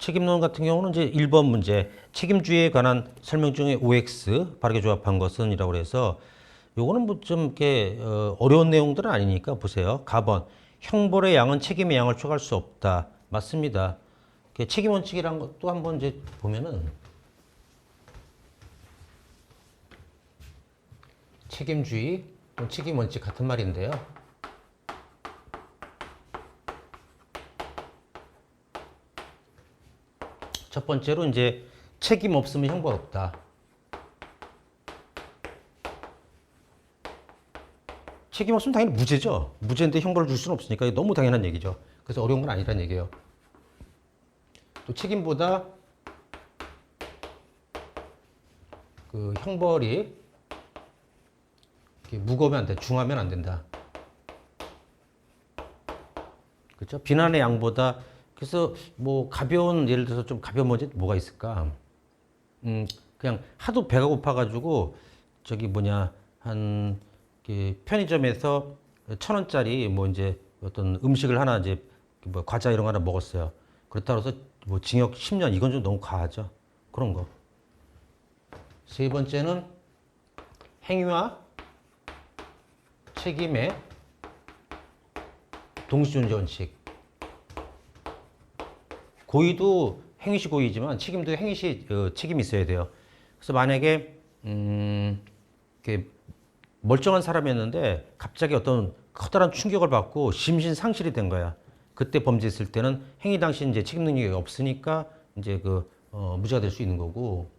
책임론 같은 경우는 이제 1번 문제 책임주의에 관한 설명 중에 OX 바르게 조합한 것은 이라고 해서 요거는 뭐 좀 이렇게 어려운 내용들은 아니니까 보세요. 가번 형벌의 양은 책임의 양을 초과할 수 없다. 맞습니다. 책임 원칙이란 것도 한번 이제 보면은 책임주의, 책임 원칙 같은 말인데요. 첫 번째로 이제 책임 없으면 형벌 없다. 책임 없으면 당연히 무죄죠. 무죄인데 형벌을 줄 수는 없으니까 너무 당연한 얘기죠. 그래서 어려운 건 아니란 얘기예요. 또 책임보다 그 형벌이 무거우면 안 돼, 중하면 안 된다. 그렇죠? 비난의 양보다 그래서 뭐 가벼운 예를 들어서 좀 가벼운 문제 뭐가 있을까? 그냥 하도 배가 고파가지고 저기 뭐냐 한 편의점에서 1,000원짜리 뭐 이제 어떤 음식을 하나 이제 뭐 과자 이런 거 하나 먹었어요. 그렇다고 해서 뭐 징역 10년 이건 좀 너무 과하죠. 그런 거. 세 번째는 행위와 책임의 동시존재 원칙. 고의도 행위시 고의지만 책임도 행위시 책임이 있어야 돼요. 그래서 만약에 이렇게 멀쩡한 사람이었는데 갑자기 어떤 커다란 충격을 받고 심신 상실이 된 거야. 그때 범죄했을 때는 행위 당시 이제 책임 능력이 없으니까 이제 무죄가 될 수 있는 거고.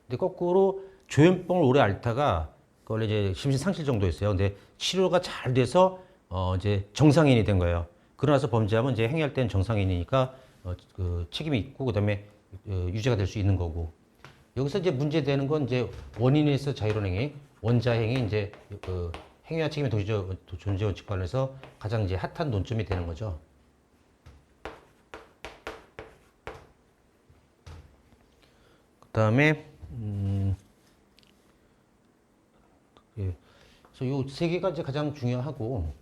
근데 거꾸로 조현병을 오래 앓다가 그걸 이제 심신 상실 정도였어요. 근데 치료가 잘 돼서 이제 정상인이 된 거예요. 그러나서 범죄하면 이제 행위할 때는 정상인이니까 그 책임이 있고 그다음에 유죄가 될 수 있는 거고. 여기서 이제 문제되는 건 이제 원인에서 자유로운 행위, 원자행위 이제 그 행위와 책임의 존재 원칙 관련해서 가장 이제 핫한 논점이 되는 거죠. 그다음에 예. 그래서 요 세 개가 이제 가장 중요하고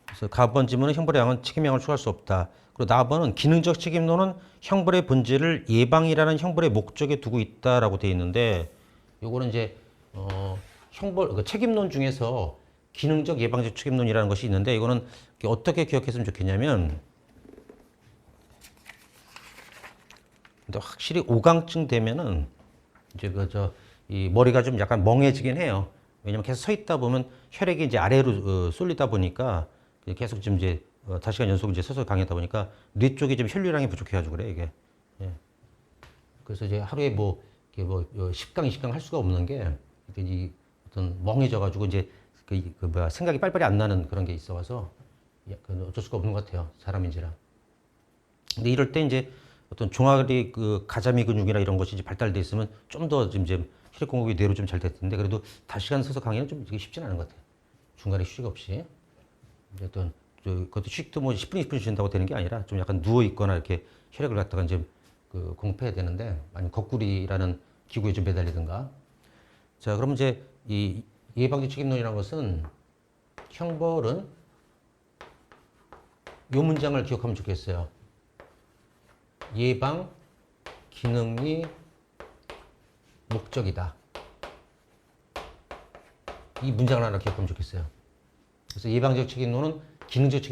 그래서 가번 지문은 형벌의 양은 책임의 양을 초과할 수 없다. 그리고 나번은 기능적 책임론은 형벌의 본질을 예방이라는 형벌의 목적에 두고 있다라고 되어 있는데 요거는 이제 형벌 책임론 중에서 기능적 예방적 책임론이라는 것이 있는데 이거는 어떻게 기억했으면 좋겠냐면 근데 확실히 오강증 되면은 이제 이 머리가 좀 약간 멍해지긴 해요. 왜냐면 계속 서 있다 보면 혈액이 이제 아래로 쏠리다 보니까 계속 지금 이제 다시간 연속 이제 서서 강하다 보니까 뇌 쪽이 좀 혈류량이 부족해가지고 그래 이게. 예. 그래서 이제 하루에 뭐 10강, 20강 할 수가 없는 게 이 어떤 멍해져가지고 이제 생각이 빨리빨리 안 나는 그런 게 있어서 어쩔 수가 없는 것 같아요 사람인지라. 근데 이럴 때 이제 어떤 종아리 가자미 근육이나 이런 것이 이제 발달돼 있으면 좀 더 이제 혈액 공급이 뇌로 좀 잘 됐는데 그래도 다시간 서서 강의는 좀 이게 쉽지는 않은 것 같아요. 중간에 휴식 없이. 어떤 그것도 휴식도 뭐 10분, 20분 쉰다고 되는 게 아니라 좀 약간 누워 있거나 이렇게 혈액을 갖다가 이제 공급해야 되는데 아니면 거꾸리라는 기구에 좀 매달리든가. 자, 그럼 이제 이 예방적 책임론이라는 것은 형벌은 요 문장을 기억하면 좋겠어요. 예방 기능이 목적이다. 이 문장을 하나 기억하면 좋겠어요. 그래서 예방적 책임론은 기능적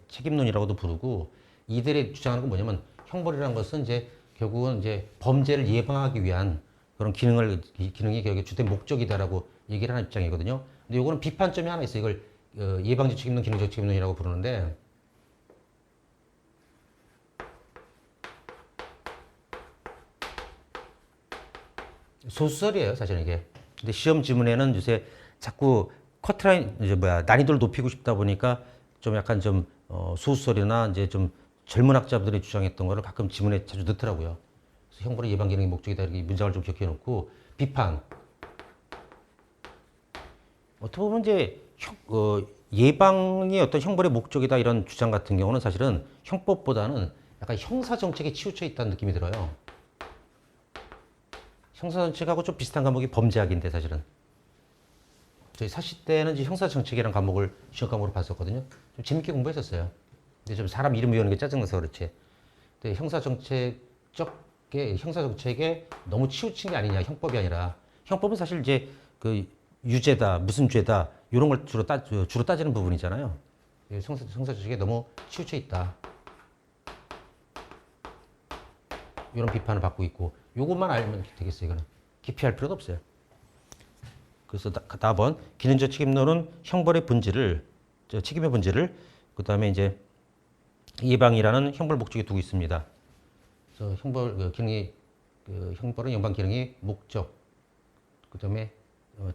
책임론이라고도 부르고 이들이 주장하는 건 뭐냐면 형벌이라는 것은 이제 결국은 이제 범죄를 예방하기 위한 그런 기능이 결국에 주된 목적이다라고 얘기를 하는 입장이거든요. 근데 요거는 비판점이 하나 있어요. 이걸 예방적 책임론, 기능적 책임론이라고 부르는데 소수설이에요, 사실은 이게. 근데 시험 지문에는 요새 자꾸 커트라인 난이도를 높이고 싶다 보니까 좀 약간 좀 소수설이나 이제 좀 젊은 학자들이 주장했던 거를 가끔 지문에 자주 넣더라고요. 그래서 형벌의 예방 기능이 목적이다 이렇게 문장을 좀 기억해 놓고 비판. 어떻게 보면 이제 예방이 어떤 형벌의 목적이다 이런 주장 같은 경우는 사실은 형법보다는 약간 형사 정책에 치우쳐 있다는 느낌이 들어요. 형사 정책하고 좀 비슷한 과목이 범죄학인데 사실은. 저희 사시 때는 이제 형사정책이라는 과목을 시험 과목으로 봤었거든요. 좀 재밌게 공부했었어요. 근데 좀 사람 이름 외우는 게 짜증나서 그렇지. 근데 형사정책에 너무 치우친 게 아니냐, 형법이 아니라. 형법은 사실 이제 그 유죄다, 무슨 죄다, 이런 걸 주로 따지는 부분이잖아요. 형사정책에 너무 치우쳐 있다. 이런 비판을 받고 있고, 요것만 알면 되겠어요, 이거는. 깊이 할 필요도 없어요. 그래서 답은 기능적 책임론은 형벌의 본질을, 책임의 본질을, 그 다음에 이제 예방이라는 형벌 목적에 두고 있습니다. 그래서 형벌은 연방 기능이 목적, 그 다음에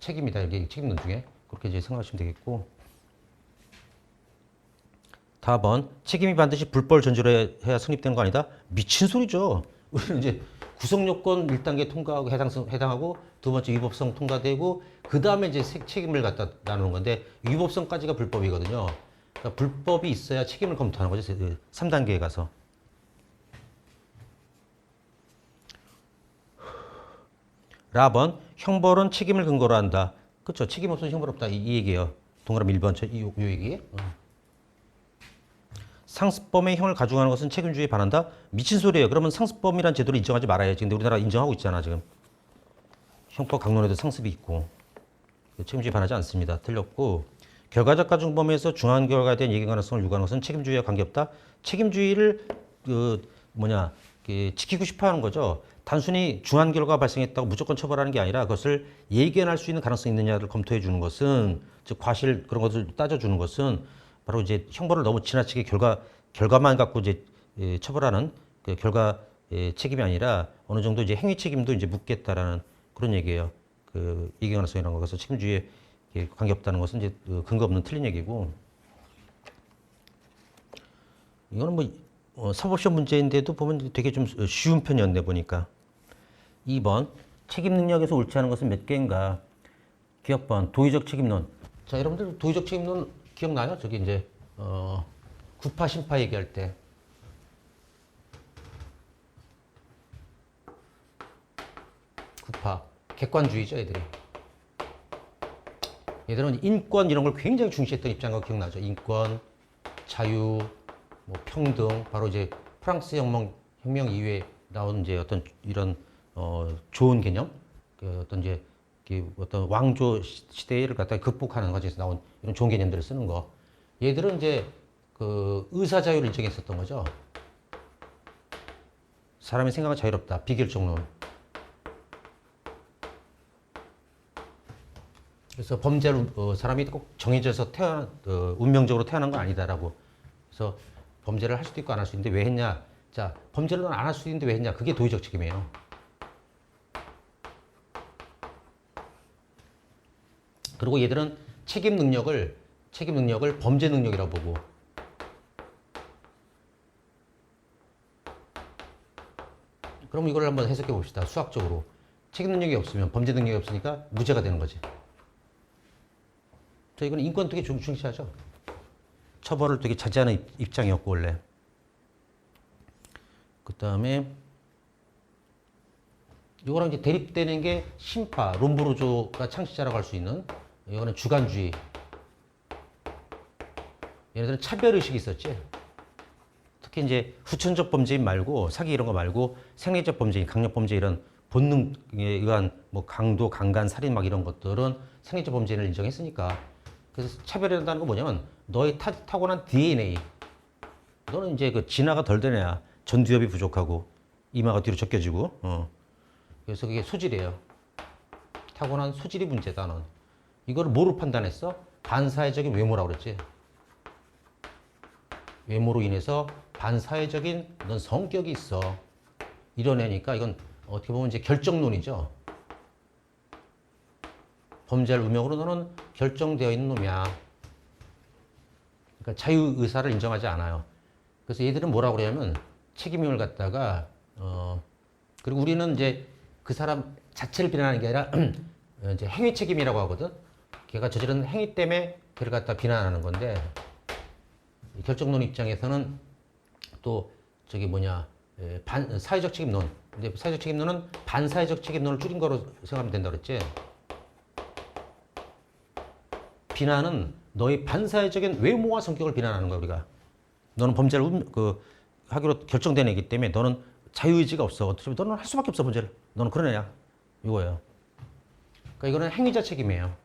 책임이다. 이게 책임론 중에 그렇게 이제 생각하시면 되겠고. 답은 책임이 반드시 불법을 전제로 해야 성립되는 거 아니다? 미친 소리죠. 우리는 이제 구성요건 1단계 통과하고 해당하고 두 번째 위법성 통과되고 그 다음에 이제 책임을 갖다 나누는 건데 위법성까지가 불법이거든요. 그러니까 불법이 있어야 책임을 검토하는 거죠. 3단계에 가서. 라번 형벌은 책임을 근거로 한다. 그렇죠. 책임 없으면 형벌 없다. 이 얘기예요. 동그라미 1번 요 얘기. 상습범의 형을 가중하는 것은 책임주의에 반한다? 미친 소리예요. 그러면 상습범이란 제도를 인정하지 말아야지. 근데 우리나라 인정하고 있잖아 지금. 형법 강론에도 상습이 있고. 책임주의에 반하지 않습니다. 틀렸고. 결과적 가중 범위에서 중한 결과에 대한 예견 가능성을 요구하는 것은 책임주의와 관계없다? 책임주의를 지키고 싶어하는 거죠. 단순히 중한 결과가 발생했다고 무조건 처벌하는 게 아니라 그것을 예견할 수 있는 가능성이 있느냐를 검토해 주는 것은, 즉 과실 그런 것을 따져주는 것은 바로 이제 형벌을 너무 지나치게 결과만 갖고 이제 처벌하는 그 결과 책임이 아니라 어느 정도 이제 행위 책임도 이제 묻겠다라는 그런 얘기예요. 그 예견 가능성이라는 거. 그래서 책임주의에 관계없다는 것은 이제 근거 없는 틀린 얘기고. 이거는 뭐 사법시험 문제인데도 보면 되게 좀 쉬운 편이었네 보니까. 2번 책임 능력에서 옳지 않은 것은 몇 개인가? 기억번 도의적 책임론. 자, 여러분들 도의적 책임론 기억나요? 저기 이제 구파 심파 얘기할 때 구파 객관주의죠, 얘들은 인권 이런 걸 굉장히 중시했던 입장인 거 기억나죠? 인권, 자유, 뭐 평등, 바로 이제 프랑스 혁명 이후에 나온 이제 어떤 이런 좋은 개념, 어떤 왕조 시대를 갖다 극복하는 과정에서 나온 이런 좋은 개념들을 쓰는 거. 얘들은 이제 그 의사 자유를 인정했었던 거죠. 사람의 생각은 자유롭다. 비결정론. 그래서 범죄로 사람이 꼭 정해져서 운명적으로 태어난 건 아니다라고. 그래서 범죄를 할 수도 있고 안 할 수 있는데 왜 했냐? 자, 범죄를 안 할 수 있는데 왜 했냐? 그게 도의적 책임이에요. 그리고 얘들은 책임 능력을 범죄 능력이라고 보고. 그럼 이걸 한번 해석해 봅시다. 수학적으로. 책임 능력이 없으면 범죄 능력이 없으니까 무죄가 되는 거지. 자, 이건 인권 되게 중시하죠. 처벌을 되게 자제하는 입장이었고 원래. 그 다음에 이거랑 이제 대립되는 게 심파, 롬브르조가 창시자라고 할 수 있는, 이거는 주관주의. 얘네들은 차별의식이 있었지. 특히 이제 후천적 범죄인 말고, 사기 이런 거 말고, 생리적 범죄인, 강력범죄 이런 본능에 의한 뭐 강도, 강간, 살인 막 이런 것들은 생리적 범죄를 인정했으니까. 그래서 차별한다는 건 뭐냐면, 너의 타고난 DNA. 너는 이제 그 진화가 덜 된 애야. 전두엽이 부족하고, 이마가 뒤로 접겨지고, 그래서 그게 소질이에요. 타고난 소질이 문제다, 넌. 이거를 뭐로 판단했어? 반사회적인 외모라고 그랬지. 외모로 인해서 반사회적인 넌 성격이 있어. 이런 애니까 이건 어떻게 보면 이제 결정론이죠. 범죄할 운명으로 너는 결정되어 있는 놈이야. 그러니까 자유의사를 인정하지 않아요. 그래서 얘들은 뭐라고 그러냐면 책임을 갖다가 그리고 우리는 이제 그 사람 자체를 비난하는 게 아니라 이제 행위 책임이라고 하거든. 걔가 저지른 행위 때문에 걔를 갖다 비난하는 건데, 결정론 입장에서는 또 저기 사회적 책임론. 근데 사회적 책임론은 반사회적 책임론을 줄인 거로 생각하면 된다 그랬지. 비난은 너의 반사회적인 외모와 성격을 비난하는 거야, 우리가. 너는 범죄를 하기로 결정된 애기 때문에 너는 자유의지가 없어. 어차피 너는 할 수밖에 없어, 범죄를. 너는 그런 애야. 이거예요. 그러니까 이거는 행위자 책임이에요.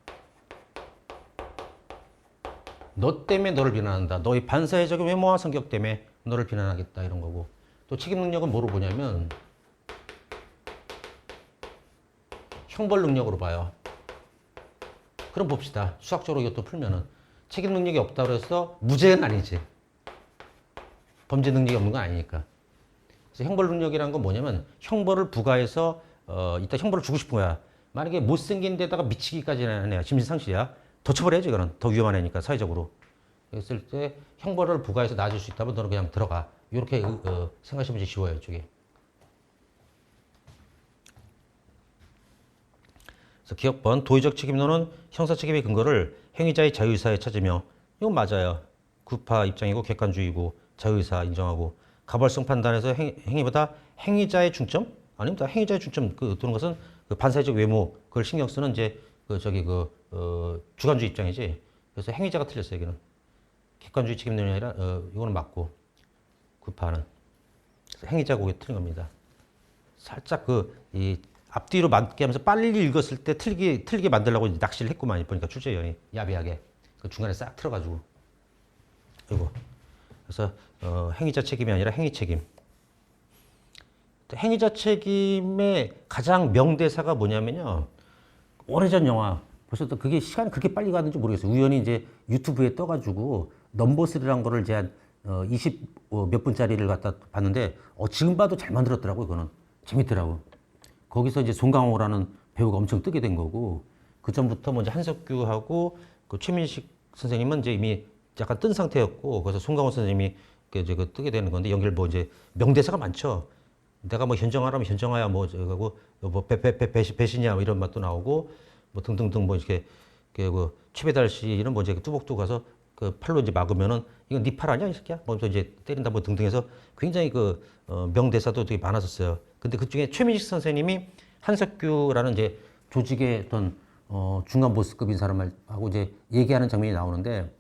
너 때문에 너를 비난한다. 너의 반사회적인 외모와 성격 때문에 너를 비난하겠다, 이런 거고. 또 책임 능력은 뭐로 보냐면 형벌 능력으로 봐요. 그럼 봅시다. 수학적으로 이것도 풀면은 책임 능력이 없다고 해서 무죄는 아니지. 범죄 능력이 없는 건 아니니까. 그래서 형벌 능력이라는 건 뭐냐면 형벌을 부과해서 이따 형벌을 주고 싶은 거야. 만약에 못생긴 데다가 미치기까지 하는 애야. 심신상실이야. 더 처벌해야지, 이거는. 더 위험한 애니까, 사회적으로. 그랬을 때 형벌을 부과해서 놔줄 수 있다면 너는 그냥 들어가. 이렇게 생각하시면 쉬워요, 이쪽에. 그래서 기억번, 도의적 책임론은 형사책임의 근거를 행위자의 자유의사에 찾으며, 이건 맞아요. 구파 입장이고 객관주의고 자유의사 인정하고, 가벌성 판단에서 행위보다 행위자의 중점? 아닙니다. 행위자의 중점 두는 것은 반사회적 외모, 그걸 신경 쓰는 이제 주관주의 입장이지. 그래서 행위자가 틀렸어요, 여기는. 객관주의 책임론이 아니라 이거는 맞고, 구파는. 그래서 행위자가 그게 틀린 겁니다. 살짝 이 앞뒤로 맞게 하면서 빨리 읽었을 때 틀리게 만들려고 낚시를 했구만. 보니까 출제위원이 야비하게 그 중간에 싹 틀어가지고. 이거. 그래서 행위자 책임이 아니라 행위 책임. 행위자 책임의 가장 명대사가 뭐냐면요. 오래전 영화. 벌써 또 그게 시간이 그렇게 빨리 가는지 모르겠어요. 우연히 이제 유튜브에 떠가지고 넘버3라는 거를 이제 한 20 몇 분짜리를 갖다 봤는데 지금 봐도 잘 만들었더라고요. 이거는 재밌더라고. 거기서 이제 송강호라는 배우가 엄청 뜨게 된 거고, 그 전부터 먼저 한석규하고 그 최민식 선생님은 이제 이미 약간 뜬 상태였고, 그래서 송강호 선생님이 뜨게 되는 건데, 연기를 뭐 이제 명대사가 많죠. 내가 뭐 현정하라면 현정하야 뭐 저거고, 뭐 배신이야 뭐 이런 맛도 나오고, 뭐 등등등 뭐 이렇게 최배달 씨는 뭐 이제 뚜벅뚜벅 가서 그 팔로 이제 막으면은 이건 네 팔 아니야 이 새끼야? 뭐 이제 때린다 뭐 등등해서 굉장히 명대사도 되게 많았었어요. 근데 그 중에 최민식 선생님이 한석규라는 이제 조직의 어떤 중간 보스급인 사람하고 이제 얘기하는 장면이 나오는데,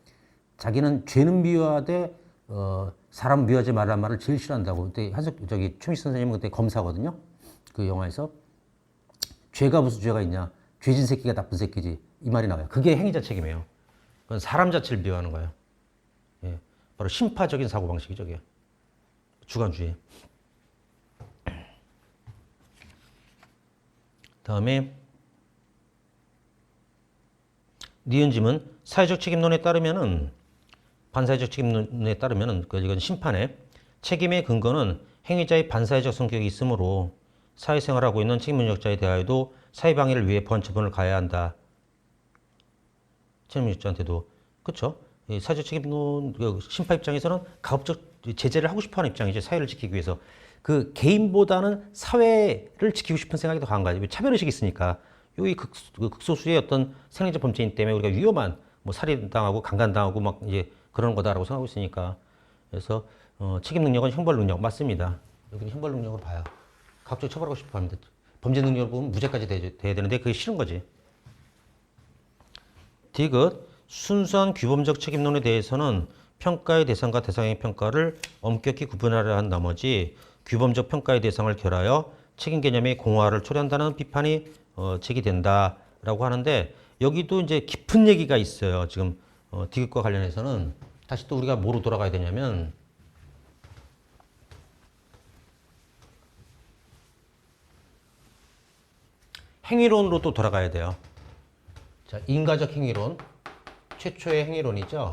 자기는 죄는 미워하되 사람 미워하지 말라는 말을 제일 싫어한다고. 그때 최민식 선생님은 그때 검사거든요. 그 영화에서 죄가 무슨 죄가 있냐? 죄진 새끼가 나쁜 새끼지. 이 말이 나와요. 그게 행위자 책임이에요. 그건 사람 자체를 미워하는 거예요. 예. 바로 심파적인 사고방식이죠, 이게. 주관주의. 다음에 니은짐은 사회적 책임론에 따르면은, 반사회적 책임론에 따르면은 이건 심판의 책임의 근거는 행위자의 반사회적 성격이 있으므로 사회생활하고 있는 책임 능력자에 대하여도 사회방해를 위해 보완처분을 가해야 한다. 책임 능력자한테도. 그렇죠? 사회적 책임론 심판 입장에서는 가급적 제재를 하고 싶어하는 입장이죠. 사회를 지키기 위해서. 그 개인보다는 사회를 지키고 싶은 생각이 더 강한 거죠. 차별의식이 있으니까. 여기 극소수의 어떤 생리적 범죄인 때문에 우리가 위험한 뭐 살인당하고 강간당하고 막 이제 그런 거다라고 생각하고 있으니까. 그래서 책임 능력은 형벌 능력 맞습니다. 여기는 형벌 능력으로 봐요. 가급적 처벌하고 싶어 합니다. 범죄 능력을 보면 무죄까지 돼야 되는데 그게 싫은 거지. 디귿 순수한 규범적 책임론에 대해서는 평가의 대상과 대상의 평가를 엄격히 구분하려 한 나머지 규범적 평가의 대상을 결하여 책임 개념의 공허화를 초래한다는 비판이 제기된다라고 하는데, 여기도 이제 깊은 얘기가 있어요. 지금 디귿과 관련해서는 다시 또 우리가 뭐로 돌아가야 되냐면, 행위론으로 또 돌아가야 돼요. 자, 인과적 행위론, 최초의 행위론이죠.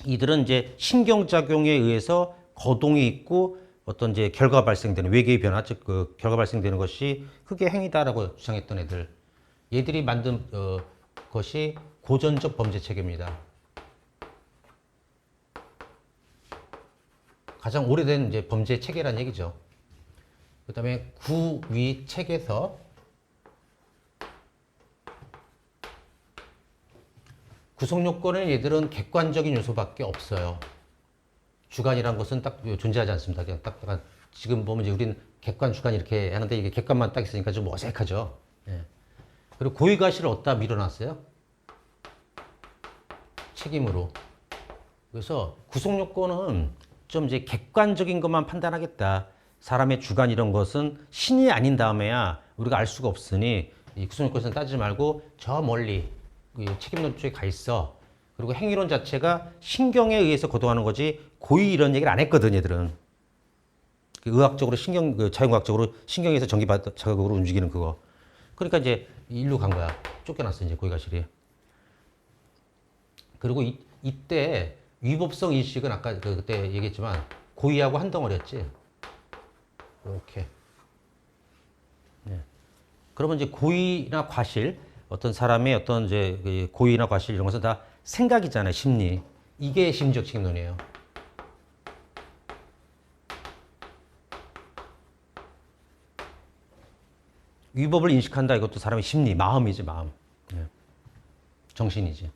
이들은 이제 신경작용에 의해서 거동이 있고 어떤 이제 결과 발생되는 외계의 변화, 즉 결과 발생되는 것이 그게 행위다라고 주장했던 애들. 얘들이 만든 것이 고전적 범죄 체계입니다. 가장 오래된 이제 범죄 체계란 얘기죠. 그다음에 구위 책에서 구성 요건은 얘들은 객관적인 요소밖에 없어요. 주관이란 것은 딱 존재하지 않습니다. 그냥 딱 지금 보면 이제 우린 객관, 주관 이렇게 하는데 이게 객관만 딱 있으니까 좀 어색하죠. 예. 그리고 고의가실을 어디다 밀어놨어요? 책임으로. 그래서 구속요건은 좀 이제 객관적인 것만 판단하겠다. 사람의 주관 이런 것은 신이 아닌 다음에야 우리가 알 수가 없으니 이 구속요건에서 따지지 말고 저 멀리 책임론 쪽에 가 있어. 그리고 행위론 자체가 신경에 의해서 거동하는 거지 고의 이런 얘기를 안 했거든 얘들은. 의학적으로 자연과학적으로 신경에서 전기 자극으로 움직이는 그거. 그러니까 이제 일로 간 거야. 쫓겨났어 이제 고의가실이. 그리고 이때 위법성 인식은 아까 그때 얘기했지만 고의하고 한 덩어리였지. 이렇게. 네. 그러면 이제 고의나 과실, 어떤 사람의 어떤 이제 고의나 과실 이런 것은 다 생각이잖아요, 심리. 이게 심리적 책임론이에요. 위법을 인식한다 이것도 사람의 심리, 마음이지 마음. 네. 정신이지.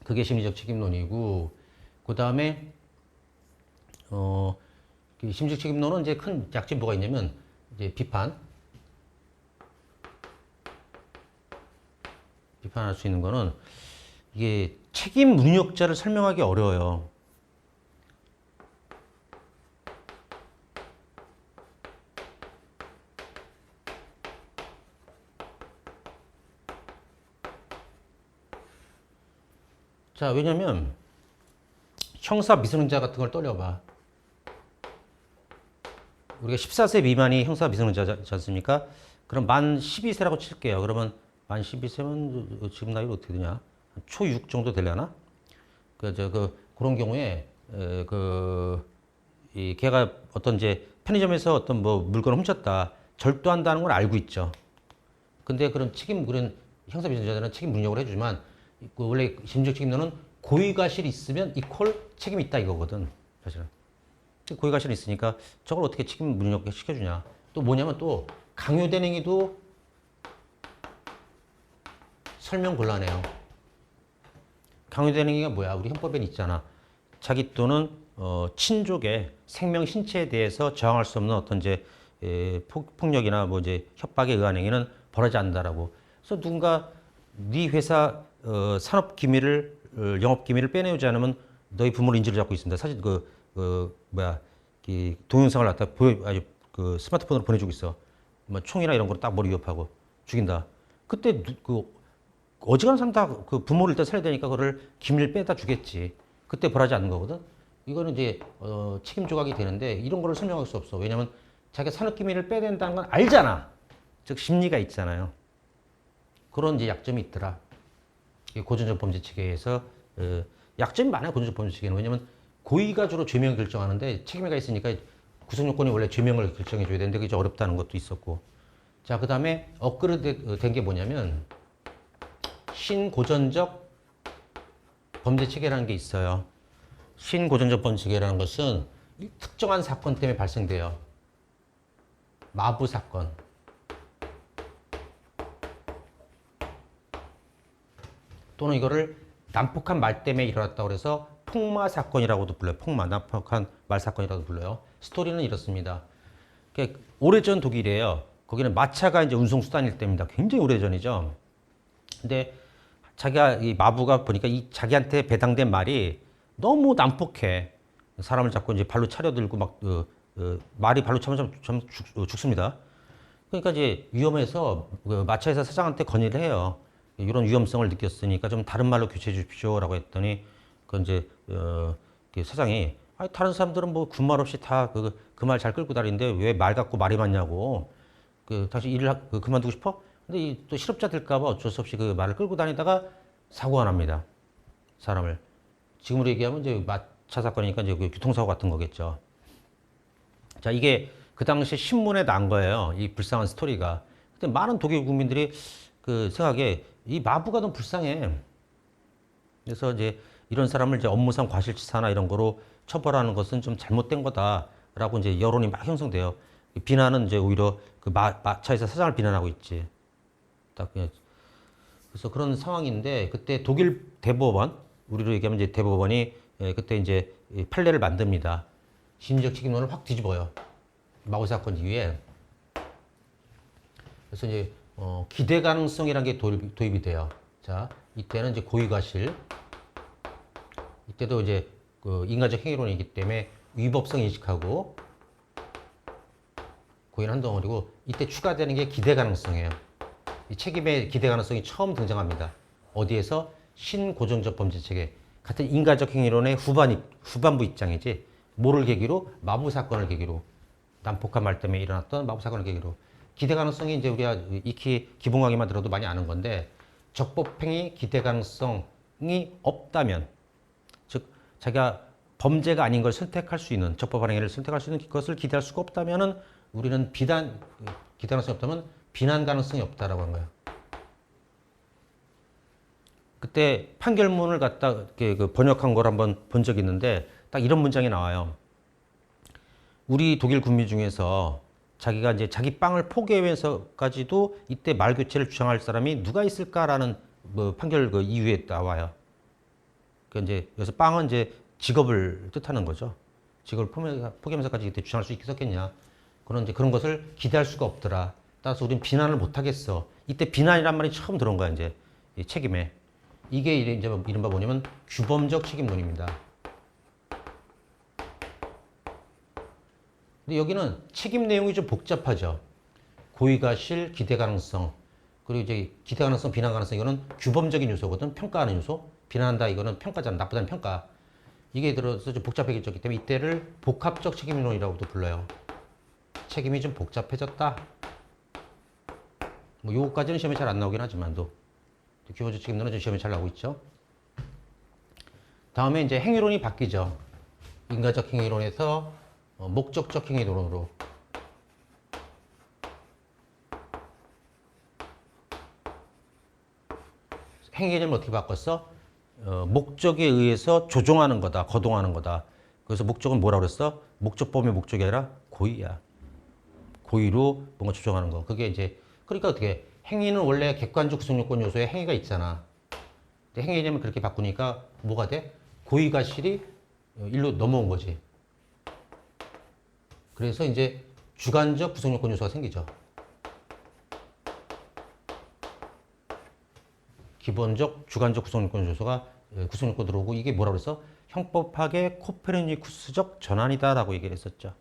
그게 심리적 책임론이고, 그 다음에 그 심리적 책임론은 이제 큰 약점이 뭐가 있냐면 이제 비판할 수 있는 거는 이게 책임 능력자를 설명하기 어려워요. 자, 왜냐면 형사 미성년자 같은 걸 떠려봐. 우리가 14세 미만이 형사 미성년자지 않습니까? 그럼 만 12세라고 칠게요. 그러면 만 12세면 지금 나이가 어떻게 되냐? 초6 정도 되려나? 그런 경우에 걔가 어떤 이제 편의점에서 어떤 뭐 물건을 훔쳤다. 절도한다는 걸 알고 있죠. 근데 그런 형사 미성년자들은 책임 능력을 해주지만 원래 심리적 책임론은 고의가실이 있으면 이퀄 책임이 있다 이거거든. 사실은. 고의가실이 있으니까 저걸 어떻게 책임 능력 시켜주냐. 또 뭐냐면 또 강요된 행위도 설명 곤란해요. 강요된 행위가 뭐야? 우리 형법에 있잖아. 자기 또는 친족의 생명 신체에 대해서 저항할 수 없는 어떤 이제 폭력이나 뭐 이제 협박에 의한 행위는 벌어지지 않는다라고. 그래서 누군가 네 회사 산업 기밀을 영업 기밀을 빼내오지 않으면 너희 부모를 인질을 잡고 있습니다. 사실 동영상을 갖다 그 스마트폰으로 보내주고 있어. 뭐 총이나 이런 거로 딱 머리 위협하고 죽인다. 그때 어지간한 사람 다 그 부모를 일단 살려야 되니까 그거를 기밀을 빼다 주겠지. 그때 벌하지 않는 거거든. 이거는 이제 책임 조각이 되는데 이런 거를 설명할 수 없어. 왜냐면 자기가 산업 기밀을 빼야 된다는 건 알잖아. 즉 심리가 있잖아요. 그런 이제 약점이 있더라. 고전적 범죄 체계에서 약점이 많아요. 고전적 범죄 체계는. 왜냐면 고의가 주로 죄명을 결정하는데 책임이 있으니까 구성요건이 원래 죄명을 결정해 줘야 되는데 그게 어렵다는 것도 있었고. 자, 그 다음에 업그레이드 된 게 뭐냐면 신고전적 범죄 체계라는 게 있어요. 신고전적 범죄 체계라는 것은 특정한 사건 때문에 발생돼요. 마부 사건. 또는 이거를 난폭한 말 때문에 일어났다고 그래서 폭마 사건이라고도 불러요. 난폭한 말 사건이라고도 불러요. 스토리는 이렇습니다. 오래전 독일이에요. 거기는 마차가 이제 운송수단일 때입니다. 굉장히 오래전이죠. 근데 이 마부가 보니까 자기한테 배당된 말이 너무 난폭해. 사람을 잡고 이제 발로 차려들고 말이 발로 차면 죽습니다. 그러니까 이제 위험해서 마차회사 사장한테 건의를 해요. 이런 위험성을 느꼈으니까 좀 다른 말로 교체해 주십시오라고 했더니 이제 사장이 다른 사람들은 뭐 군말 없이 다 그 말 잘 끌고 다니는데 왜 말 갖고 말이 많냐고. 다시 일을 그만두고 싶어? 근데 또 실업자 될까봐 어쩔 수 없이 그 말을 끌고 다니다가 사고가 납니다. 사람을. 지금으로 얘기하면 이제 마차 사건이니까 이제 교통사고 같은 거겠죠. 자, 이게 그 당시 신문에 난 거예요. 이 불쌍한 스토리가. 근데 많은 독일 국민들이 생각에 이 마부가 너무 불쌍해. 그래서 이제 이런 사람을 이제 업무상 과실치사나 이런 거로 처벌하는 것은 좀 잘못된 거다라고 이제 여론이 막 형성돼요. 비난은 이제 오히려 마차에서 사장을 비난하고 있지. 그래서 그런 상황인데 그때 독일 대법원, 우리로 얘기하면 이제 대법원이 그때 이제 판례를 만듭니다. 심리적 책임론을 확 뒤집어요. 마오 사건 이후에. 그래서 이제 기대 가능성이라는 게 도입이 돼요. 자, 이때는 이제 고의과실. 이때도 이제 그 인간적 행위론이기 때문에 위법성 인식하고 고의는 한 덩어리고, 이때 추가되는 게 기대 가능성이에요. 이 책임의 기대 가능성이 처음 등장합니다. 어디에서? 신고정적 범죄 체계. 같은 인간적 행위론의 후반부 입장이지, 뭐를 계기로? 마부 사건을 계기로, 난폭한 말 때문에 일어났던 마부 사건을 계기로. 기대 가능성이 이제 우리가 익히 기본 강의만 들어도 많이 아는 건데, 적법행위 기대 가능성이 없다면, 즉 자기가 범죄가 아닌 걸 선택할 수 있는, 적법한 행위를 선택할 수 있는 것을 기대할 수가 없다면은 우리는 기대 가능성이 없다면 비난 가능성이 없다라고 한 거예요. 그때 판결문을 갖다 그 번역한 걸 한번 본 적이 있는데, 딱 이런 문장이 나와요. 우리 독일 군민 중에서 자기가 이제 자기 빵을 포기하면서까지도 이때 말교체를 주장할 사람이 누가 있을까라는 뭐 판결 그 이유에 나와요. 그 이제 여기서 빵은 이제 직업을 뜻하는 거죠. 직업을 포기하면서까지 이때 주장할 수 있겠냐. 그런 이제 그런 것을 기대할 수가 없더라. 따라서 우리는 비난을 못 하겠어. 이때 비난이란 말이 처음 들어온 거야, 이제 이 책임에. 이게 이제 이른바 뭐냐면 규범적 책임론입니다. 근데 여기는 책임 내용이 좀 복잡하죠. 고의가실, 기대 가능성, 그리고 이제 기대 가능성, 비난 가능성, 이거는 규범적인 요소거든. 평가하는 요소. 비난한다, 이거는 평가잖아. 나쁘다는 평가. 이게 들어서 좀 복잡해졌기 때문에 이때를 복합적 책임론이라고도 불러요. 책임이 좀 복잡해졌다. 뭐 요거까지는 시험에 잘 안 나오긴 하지만도 규범적 책임론은 좀 시험에 잘 나오고 있죠. 다음에 이제 행위론이 바뀌죠. 인간적 행위론에서 목적적 행위론으로. 행위 개념을 어떻게 바꿨어? 목적에 의해서 조종하는 거다, 거동하는 거다. 그래서 목적은 뭐라고 그랬어? 목적범위 목적이 아니라 고의야. 고의로 뭔가 조종하는 거. 그게 이제, 그러니까 어떻게, 행위는 원래 객관적 구성 요건 요소에 행위가 있잖아. 근데 행위 개념을 그렇게 바꾸니까 뭐가 돼? 고의가실이 일로 넘어온 거지. 그래서 이제 주관적 구성 요건 요소가 생기죠. 기본적 주관적 구성 요건 요소가 구성 요건 들어오고, 이게 뭐라고 그랬어? 형법학의 코페르니쿠스적 전환이다라고 얘기를 했었죠.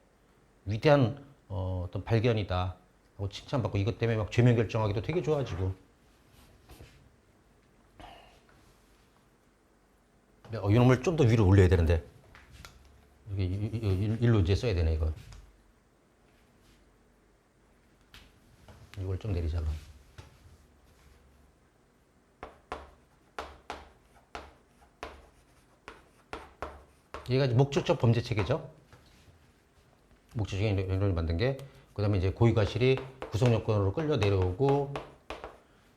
위대한 어떤 발견이다 하고 칭찬받고, 이것 때문에 막 죄명 결정하기도 되게 좋아지고. 이놈을 좀 더 위로 올려야 되는데, 이게 일로 이제 써야 되네. 이걸 좀 내리자. 그럼 얘가 이제 목적적 범죄 체계죠. 목적적인 이론을 만든 게, 그 다음에 이제 고의과실이 구성요건으로 끌려 내려오고,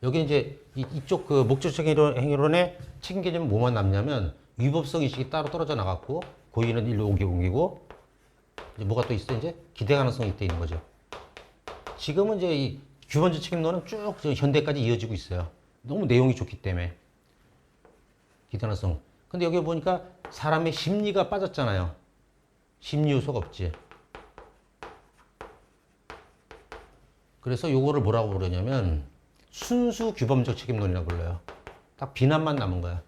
여기 이제 이쪽 그 목적적인 행위론의 책임 개념은 뭐만 남냐면, 위법성 인식이 따로 떨어져 나갔고, 고의는 일로 옮기고, 이제 뭐가 또 있어? 이제 기대 가능성이 이때 있는 거죠. 지금은 이제 이 규범적 책임론은 쭉 현대까지 이어지고 있어요. 너무 내용이 좋기 때문에. 기대 가능성. 근데 여기 보니까 사람의 심리가 빠졌잖아요. 심리 요소가 없지. 그래서 요거를 뭐라고 부르냐면 순수 규범적 책임론이라고 불러요. 딱 비난만 남은 거야.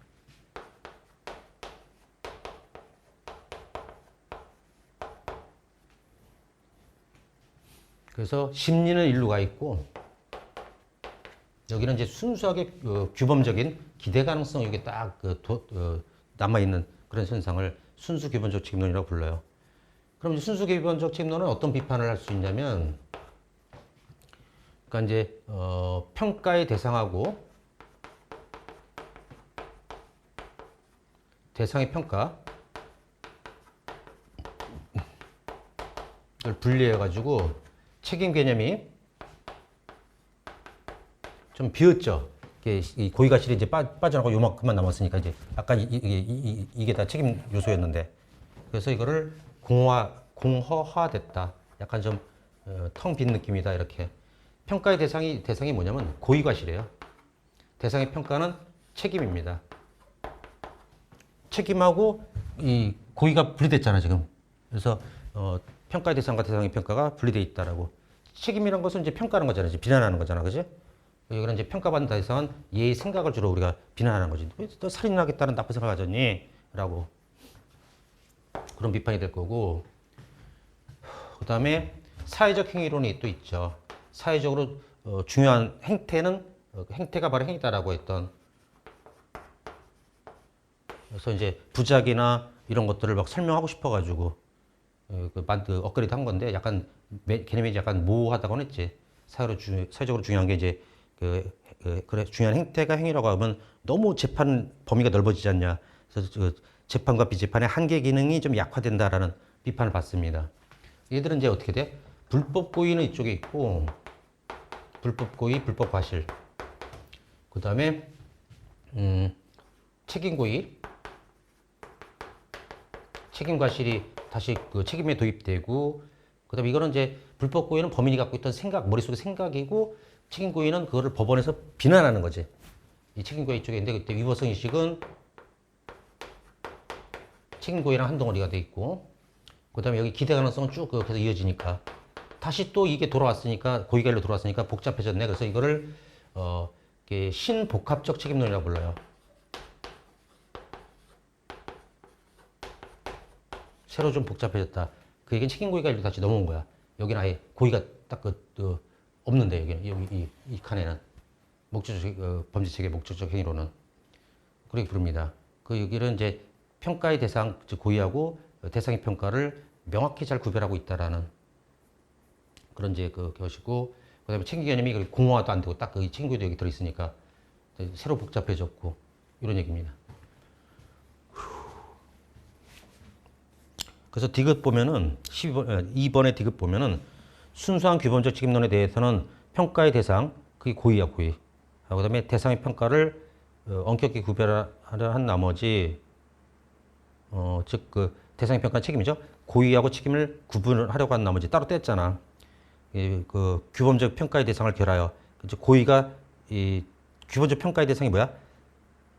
그래서 심리는 일로 가 있고, 여기는 이제 순수하게 규범적인 기대 가능성, 이게 딱 남아있는 그런 현상을 순수 규범적 책임론이라고 불러요. 그럼 이제 순수 규범적 책임론은 어떤 비판을 할 수 있냐면, 그러니까 이제 평가의 대상하고 대상의 평가를 분리해가지고 책임 개념이 좀 비었죠. 이 고의가실이 이제 빠져나가고 요만큼만 남았으니까, 이제 아까 이게 다 책임 요소였는데, 그래서 이거를 공허화됐다. 약간 좀 텅 빈 느낌이다, 이렇게. 평가의 대상이 뭐냐면 고의과실이에요. 대상의 평가는 책임입니다. 책임하고 이 고의가 분리됐잖아, 지금. 그래서 평가의 대상과 대상의 평가가 분리되어 있다라고. 책임이란 것은 이제 평가하는 거잖아. 이제 비난하는 거잖아. 그지? 여기는 이제 평가받는 대상은 얘의 생각을 주로 우리가 비난하는 거지. 왜 너 살인하겠다는 나쁜 생각 가졌니? 라고. 그런 비판이 될 거고. 그 다음에 사회적 행위론이 또 있죠. 사회적으로 중요한 행태는 행태가 바로 행위다라고 했던. 그래서 이제 부작이나 이런 것들을 막 설명하고 싶어가지고 업그레이드 한 건데 약간 개념이 약간 모호하다고 했지. 사회적으로 중요한 게 이제 그래 중요한 행태가 행위라고 하면 너무 재판 범위가 넓어지지 않냐. 그래서 재판과 비재판의 한계 기능이 좀 약화된다라는 비판을 받습니다. 얘들은 이제 어떻게 돼? 불법 고의는 이쪽에 있고 불법 고의, 불법 과실. 그 다음에 책임 고의, 책임 과실이 다시 그 책임에 도입되고, 그 다음에 이거는 이제 불법 고의는 범인이 갖고 있던 생각, 머릿속의 생각이고, 책임 고의는 그거를 법원에서 비난하는 거지. 이 책임 고의 쪽에 있는데 그때 위법성 의식은 책임 고의랑 한 덩어리가 돼 있고, 그 다음에 여기 기대 가능성은 쭉 계속 이어지니까 다시 또 이게 돌아왔으니까 고의가 일로 돌아왔으니까 복잡해졌네. 그래서 이거를 신복합적 책임론이라고 불러요. 새로 좀 복잡해졌다. 그 얘기는 책임 고의가 일로 다시 넘어온 거야. 여기는 아예 고의가 딱 없는데 여기 이 칸에는 목적적 범죄 체계 목적적 행위로는 그렇게 부릅니다. 그 여기는 이제 평가의 대상 즉 고의하고 대상의 평가를 명확히 잘 구별하고 있다라는 그런 이제 것이고, 그다음에 책임 개념이 공허화도 안 되고 딱 그 책임 고의도 여기 들어 있으니까 새로 복잡해졌고 이런 얘기입니다. 그래서 디귿 보면은 2번의 디귿 보면은 순수한 규범적 책임론에 대해서는 평가의 대상 그게 고의야 고의. 그다음에 대상의 평가를 엄격히 구별하려 한 나머지 즉 대상의 평가 책임이죠. 고의하고 책임을 구분을 하려고 한 나머지 따로 뗐잖아. 그 규범적 평가의 대상을 결하여 고의가 이 규범적 평가의 대상이 뭐야?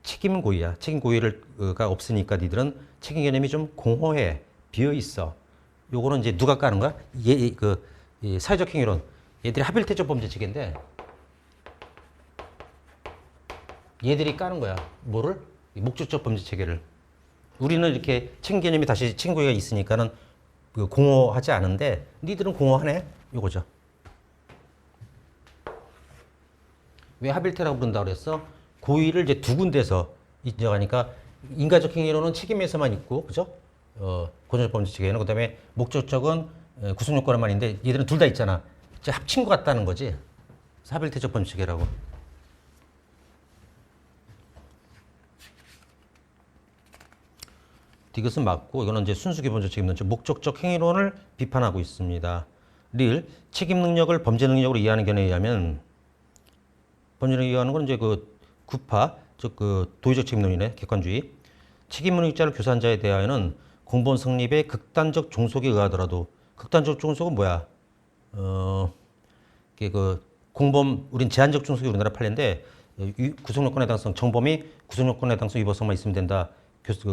책임 고의야. 책임 고의가 없으니까 니들은 책임 개념이 좀 공허해. 비어 있어. 요거는 이제 누가 까는 거야? 이 사회적 행위론. 얘들이 하빌테적 범죄 체계인데 얘들이 까는 거야. 뭐를? 목적적 범죄 체계를. 우리는 이렇게 책임 개념이 다시 책임 고의가 있으니까는 공허하지 않은데 니들은 공허하네. 요거죠. 왜 하빌테라고 부른다고 그랬어? 고의를 이제 두 군데서 인정하니까 인간적 행위로는 책임에서만 있고, 그죠? 고전적 범죄 체계는 그다음에 목적적은 구성 요건에만 있는데 얘들은 둘 다 있잖아. 이제 합친 것 같다는 거지. 하빌테적 범죄 체계라고. 이것은 맞고 이거는 이제 순수 기본적 책임론, 즉 목적적 행위론을 비판하고 있습니다. 릴 책임 능력을 범죄 능력으로 이해하는 견해에 의하면 범죄 능력 이해하는 건 이제 구파 즉 도의적 책임론이네. 객관주의. 책임 능력자를 교사한 자에 대하여는 공범 성립의 극단적 종속에 의하더라도 극단적 종속은 뭐야? 공범 우린 제한적 종속이 우리나라 판례인데 구속요건의 해당성 정범이 구속요건의 해당성 위법성만 있으면 된다.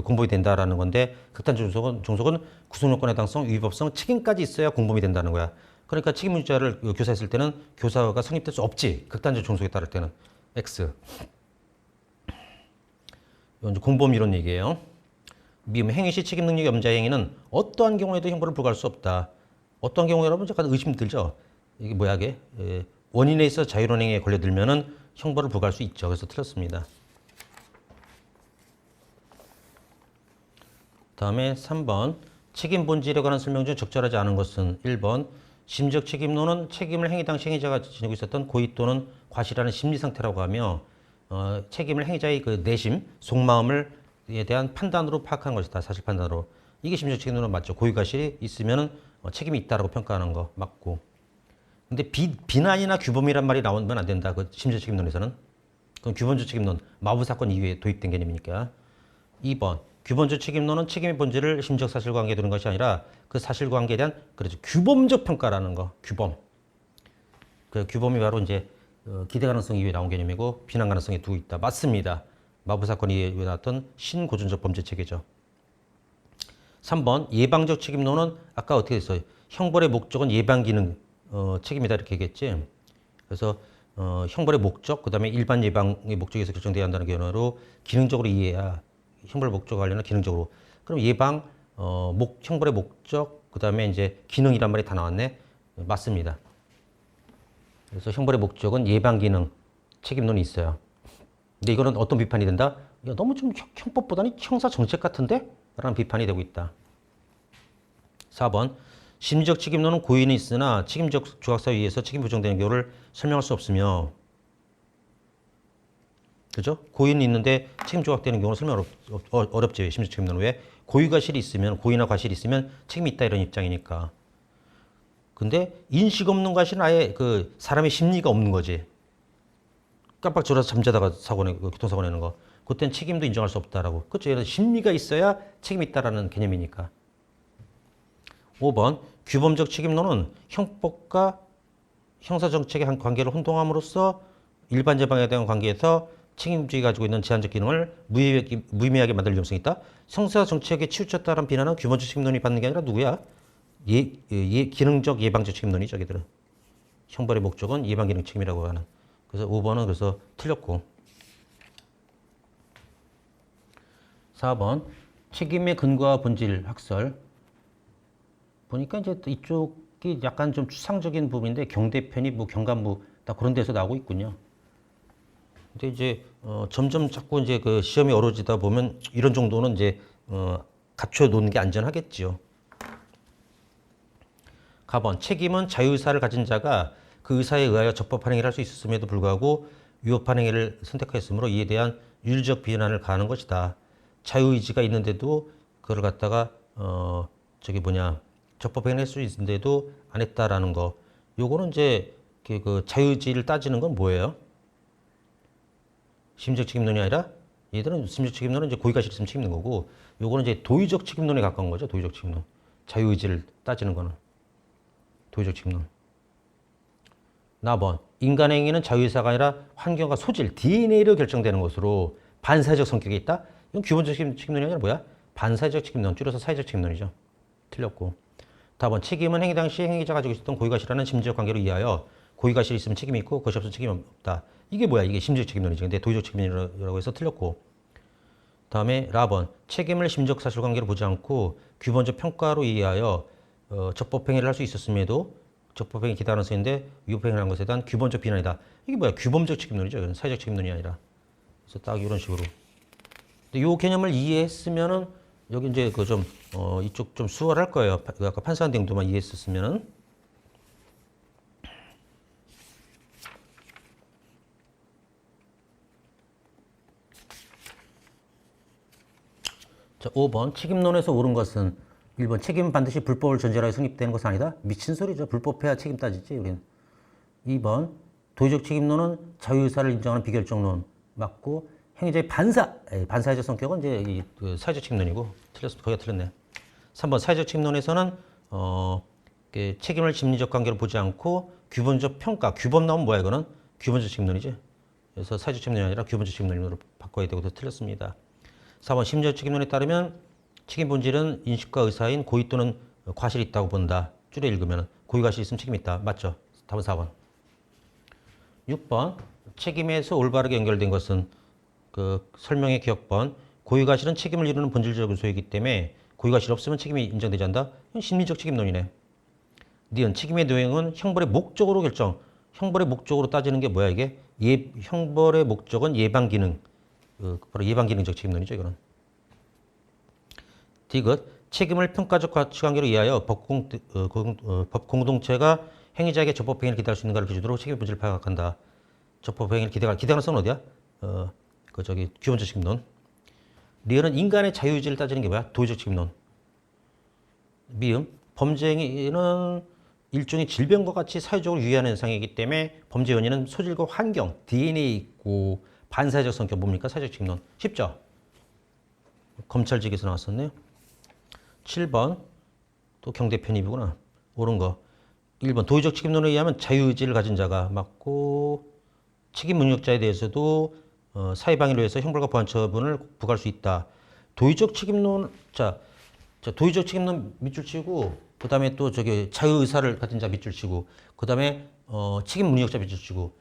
공범이 된다라는 건데 극단적 종속은 구속요건의 해당성 위법성 책임까지 있어야 공범이 된다는 거야. 그러니까 책임문자를 교사했을 때는 교사가 성립될 수 없지. 극단적 종속에 따를 때는 X. 이건 이제 공범 이론 얘기예요. 미음 행위 시 책임 능력이 없는 행위는 어떠한 경우에도 형벌을 불가할 수 없다. 어떠한 경우에 여러분 잠깐 의심 들죠. 이게 뭐야 이게 원인에 있어 자유로운 행위에 걸려들면은 형벌을 부과할 수 있죠. 그래서 틀렸습니다. 다음에 3번 책임 본질에 관한 설명 중 적절하지 않은 것은 1번 심적 책임론은 책임을 행위 당시 행위자가 지니고 있었던 고의 또는 과실하는 심리 상태라고 하며 책임을 행위자의 내심, 속마음에 대한 판단으로 파악하는 것이다. 사실 판단으로. 이게 심적 책임론은 맞죠. 고의 과실이 있으면 책임이 있다라고 평가하는 거 맞고. 근데 비난이나 규범이란 말이 나오면 안 된다. 그 심적 책임론에서는. 그건 규범적 책임론, 마부 사건 이후에 도입된 개념이니까. 2번 규범적 책임론은 책임의 본질을 심적 사실관계에 두는 것이 아니라 그 사실관계에 대한 그렇죠. 규범적 평가라는 거. 규범. 그 규범이 바로 이제 기대 가능성 이후에 나온 개념이고 비난 가능성에 두고 있다. 맞습니다. 마부 사건 이후에 나왔던 신고전적 범죄 체계죠. 3번 예방적 책임론은 아까 어떻게 했어요? 형벌의 목적은 예방 기능 책임이다 이렇게 얘기했지. 그래서 형벌의 목적, 그다음에 일반 예방의 목적에서 결정돼야 한다는 견해로 기능적으로 이해해야 형벌 목적 관련은 기능적으로. 그럼 예방, 형벌의 목적, 그다음에 이제 기능이란 말이 다 나왔네. 맞습니다. 그래서 형벌의 목적은 예방 기능 책임론이 있어요. 근데 이거는 어떤 비판이 된다? 야, 너무 좀 형법보다는 형사 정책 같은데? 라는 비판이 되고 있다. 4번. 심리적 책임론은 고의는 있으나 책임적 조각사에 의해서 책임 부정되는 경우를 설명할 수 없으며, 그죠? 고의는 있는데 책임 조각되는 경우는 설명 어렵지. 심리적 책임론은 왜? 고의가 실이 있으면, 고의나 과실이 있으면 책임이 있다 이런 입장이니까. 근데 인식 없는 과실은 아예 그 사람의 심리가 없는 거지. 깜빡 졸아서 잠자다가 교통사고 내는 거. 그때는 책임도 인정할 수 없다라고. 그렇죠? 얘는 심리가 있어야 책임이 있다라는 개념이니까. 5번. 규범적 책임론은 형법과 형사정책의 관계를 혼동함으로써 일반 재방에 대한 관계에서 책임주의 가지고 있는 제한적 기능을 무의미하게 만들 위험성이 있다. 형사정책에 치우쳤다는 비난은 규범적 책임론이 받는 게 아니라 누구야? 기능적 예방적 책임론이죠. 저기들은. 형벌의 목적은 예방기능 책임이라고 하는. 그래서 5번은 그래서 틀렸고. 4번. 책임의 근거와 본질 학설. 보니까 이제 이쪽이 약간 좀 추상적인 부분인데 경대편이 뭐 경감부 다 그런 데서 나오고 있군요. 근데 이제 점점 자꾸 이제 그 시험이 어려워지다 보면 이런 정도는 이제 갖춰 놓는 게 안전하겠지요. 가번. 책임은 자유의사를 가진 자가 그 의사에 의하여 적법한 행위를 할 수 있었음에도 불구하고 위법한 행위를 선택하였으므로 이에 대한 윤리적 비난을 가하는 것이다. 자유의지가 있는데도 그걸 갖다가 적법 행위를 할 수 있는데도 안 했다라는 거. 요거는 이제 그 자유의지를 따지는 건 뭐예요? 심리적 책임론이 아니라 얘들은 심리적 책임론은 이제 고의가 있으면 책임는 거고, 요거는 이제 도의적 책임론에 가까운 거죠. 도의적 책임론. 자유의지를 따지는 거는 도의적 책임론. 나번. 인간의 행위는 자유의사가 아니라 환경과 소질, DNA로 결정되는 것으로 반사회적 성격이 있다. 이건 기본적 책임론이 아니라 뭐야? 반사회적 책임론, 줄여서 사회적 책임론이죠. 틀렸고. 다번. 책임은 행위 당시 행위자가 가지고 있었던 고의과실이라는 심리적 관계로 이하여 고의과실이 있으면 책임이 있고 그것이 없으면 책임이 없다. 이게 뭐야? 이게 심리적 책임론이지. 근데 도의적 책임론이라고 해서 틀렸고. 다음에 라번. 책임을 심리적 사실관계로 보지 않고 규범적 평가로 이해하여 적법행위를 할 수 있었음에도 적법행위 기타 가능성인데 위법행위를 한 것에 대한 규범적 비난이다. 이게 뭐야? 규범적 책임론이죠. 이건 사회적 책임론이 아니라. 그래서 딱 이런 식으로. 근데 이 개념을 이해했으면은 여기 이제 그 좀 이쪽 좀 수월할 거예요. 아까 판사한 정도만 이해했었으면은. 자, 5번. 책임론에서 옳은 것은 1번. 책임은 반드시 불법을 전제로 성립되는 것은 아니다. 미친 소리죠. 불법해야 책임 따지지 우리는. 2번. 도의적 책임론은 자유의사를 인정하는 비결정론 맞고, 행위자의 반사회적 성격은 이제 그 사회적 책임론이고, 거기가 틀렸네. 3번. 사회적 책임론에서는 책임을 심리적 관계로 보지 않고 규범적 평가, 규범 나오면 뭐야 이거는? 규범적 책임론이지. 그래서 사회적 책임론이 아니라 규범적 책임론으로 바꿔야 되고 틀렸습니다. 4번. 심리적 책임론에 따르면 책임 본질은 인식과 의사인 고의 또는 과실이 있다고 본다. 줄여 읽으면 고의 과실이 있으면 책임이 있다. 맞죠? 답은 4번. 6번. 책임에서 올바르게 연결된 것은 그 설명의 기억번. 고의 과실은 책임을 이루는 본질적 요소이기 때문에 고의 과실이 없으면 책임이 인정되지 않는다. 이건 심리적 책임론이네. 니은. 책임의 노행은 형벌의 목적으로 결정. 형벌의 목적으로 따지는 게 뭐야 이게? 형벌의 목적은 예방 기능. 바로 예방 기능적 책임론이죠 이거는. 디귿. 책임을 평가적 가치관계로 이하여 법 공동체가 행위자에게 적법행위를 기대할 수 있는 것을 기준으로 책임 본질을 파악한다. 적법행위를 기대하는 성은 어디야? 규범적 책임론. 리을은 인간의 자유의지를 따지는 게 뭐야? 도의적 책임론. 미음. 범죄 행위는 일종의 질병과 같이 사회적으로 유의하는 현상이기 때문에 범죄 원인은 소질과 환경, DNA 있고 반사회적 성격 뭡니까? 사회적 책임론. 쉽죠? 검찰직에서 나왔었네요. 7번. 또 경대 편입이구나. 옳은 거. 1번. 도의적 책임론에 의하면 자유의지를 가진 자가 맞고, 책임 능력자에 대해서도 사회방해로 해서 형벌과 보안 처분을 부과할 수 있다. 도의적 책임론, 도의적 책임론 밑줄 치고 그다음에 또 저기 자유의사를 가진 자 밑줄 치고, 그다음에 책임 능력자 밑줄 치고.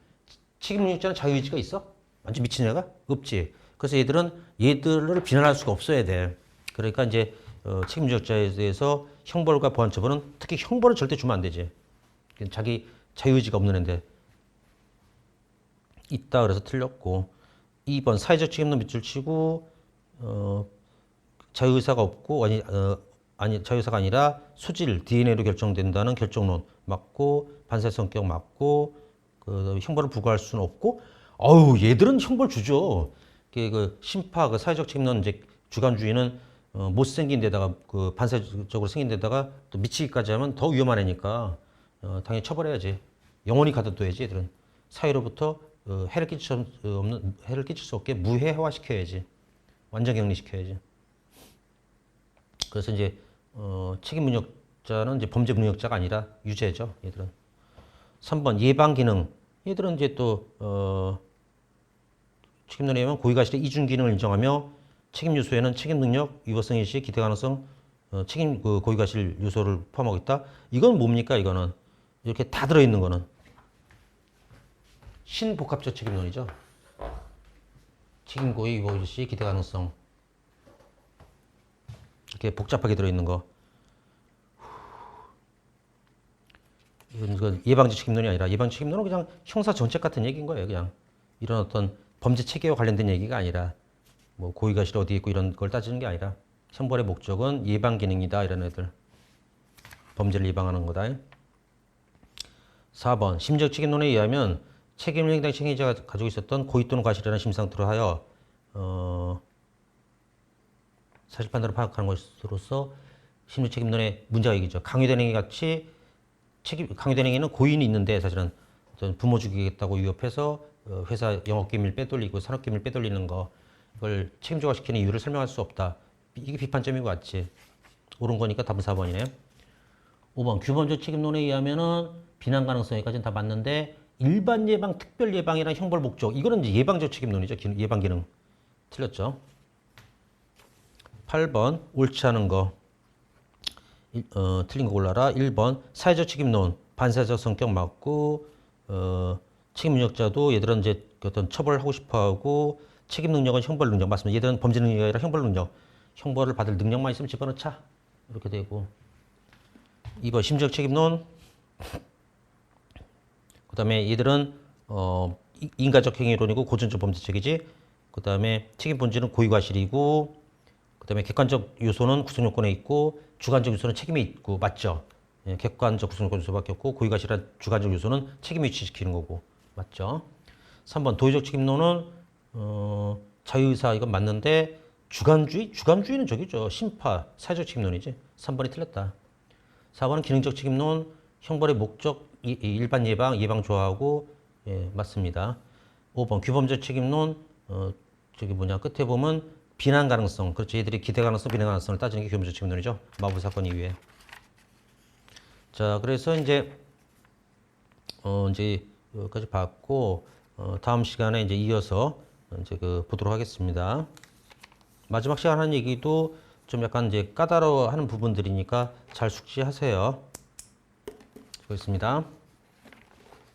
책임 능력자는 자유의지가 있어? 완전 미친 애가? 없지. 그래서 얘들을 비난할 수가 없어야 돼. 그러니까 이제 책임 능력자에 대해서 형벌과 보완 처벌은, 특히 형벌을 절대 주면 안 되지. 자기 자유의지가 없는 애인데 있다 그래서 틀렸고. 2번 사회적 책임론 밑줄 치고 자유의사가 없고 아니 자유의사가 아니라 수질 DNA로 결정된다는 결정론 맞고, 반사의 성격 맞고, 그 형벌을 부과할 수는 없고. 어우, 얘들은 형벌 주죠. 그 심파 그 사회적 책임론 이제 주관주의는 못생긴 데다가 그 반사적으로 생긴 데다가 또 미치기까지 하면 더 위험한 애니까 당연히 처벌해야지. 영원히 가둬둬야지. 얘들은 사회로부터 해를 끼칠 수 없게 무해화 시켜야지. 완전 격리시켜야지. 그래서 이제 책임 능력자는 이제 범죄 능력자가 아니라 유죄죠. 얘들은. 3번 예방 기능. 얘들은 이제 또 책임론에 의하면 고의가실의 이중 기능을 인정하며, 책임 요소에는 책임 능력, 위법성 인식, 기대 가능성, 책임 그 고의가실 요소를 포함하고 있다. 이건 뭡니까? 이거는 이렇게 다 들어있는 거는 신복합적 책임론이죠. 책임 고의, 위법 인식, 기대 가능성, 이렇게 복잡하게 들어있는 거. 이건 예방적 책임론이 아니라, 예방적 책임론은 그냥 형사 정책 같은 얘기인 거예요. 그냥 이런 어떤 범죄 체계와 관련된 얘기가 아니라, 뭐 고의가실이 어디 있고 이런 걸 따지는 게 아니라, 형벌의 목적은 예방 기능이다. 이런 애들. 범죄를 예방하는 거다. 4번 심리적 책임론에 의하면 책임을 행당 책임자가 가지고 있었던 고의 또는 과실이라는 심상태로 하여 사실 판단을 파악하는 것으로서 심리적 책임론의 문제가 이기죠. 강요된 행위 같이 강요된 행위는 고의는 있는데, 사실은 어떤 부모 죽이겠다고 위협해서 회사 영업기밀 빼돌리고 산업기밀 빼돌리는 거, 이걸 책임조각시키는 이유를 설명할 수 없다. 이게 비판점인 것 같지. 옳은 거니까 답은 4번이네. 5번 규범적 책임론에 의하면은 비난 가능성까지는 다 맞는데, 일반 예방, 특별 예방이랑 형벌 목적, 이거는 이제 예방적 책임론이죠. 예방 기능. 틀렸죠. 8번 옳지 않은 거. 틀린 거 골라라. 1번 사회적 책임론, 반사적 성격 맞고, 책임 능력자도 얘들은 이제 어떤 처벌을 하고 싶어하고, 책임 능력은 형벌 능력 맞습니다. 얘들은 범죄 능력이 아니라 형벌 능력, 형벌을 받을 능력만 있으면 집어넣자. 이렇게 되고. 2번 심적 책임론. 그 다음에 얘들은 인과적 행위론이고 고전적 범죄책이지. 그 다음에 책임 본질은 고의과실이고, 그 다음에 객관적 요소는 구성요건에 있고, 주관적 요소는 책임에 있고. 맞죠? 예, 객관적 구성요건 요소밖에 없고, 고의과실한 주관적 요소는 책임에 위치시키는 거고. 맞죠? 3번 도의적 책임론은 자유의사 이건 맞는데, 주관주의? 주관주의는 저기죠. 심파, 사회적 책임론이지. 3번이 틀렸다. 4번은 기능적 책임론, 형벌의 목적, 일반 예방, 예방 좋아하고. 예, 맞습니다. 5번 규범적 책임론, 저기 뭐냐 끝에 보면 비난 가능성, 그렇죠. 얘들이 기대 가능성, 비난 가능성을 따지는 게 규범적 책임론이죠. 마부 사건 이후에. 자, 그래서 이제 이제 여기까지 봤고, 다음 시간에 이제 이어서 이제 보도록 하겠습니다. 마지막 시간 하는 얘기도 좀 약간 이제 까다로워하는 부분들이니까 잘 숙지하세요. 수고했습니다.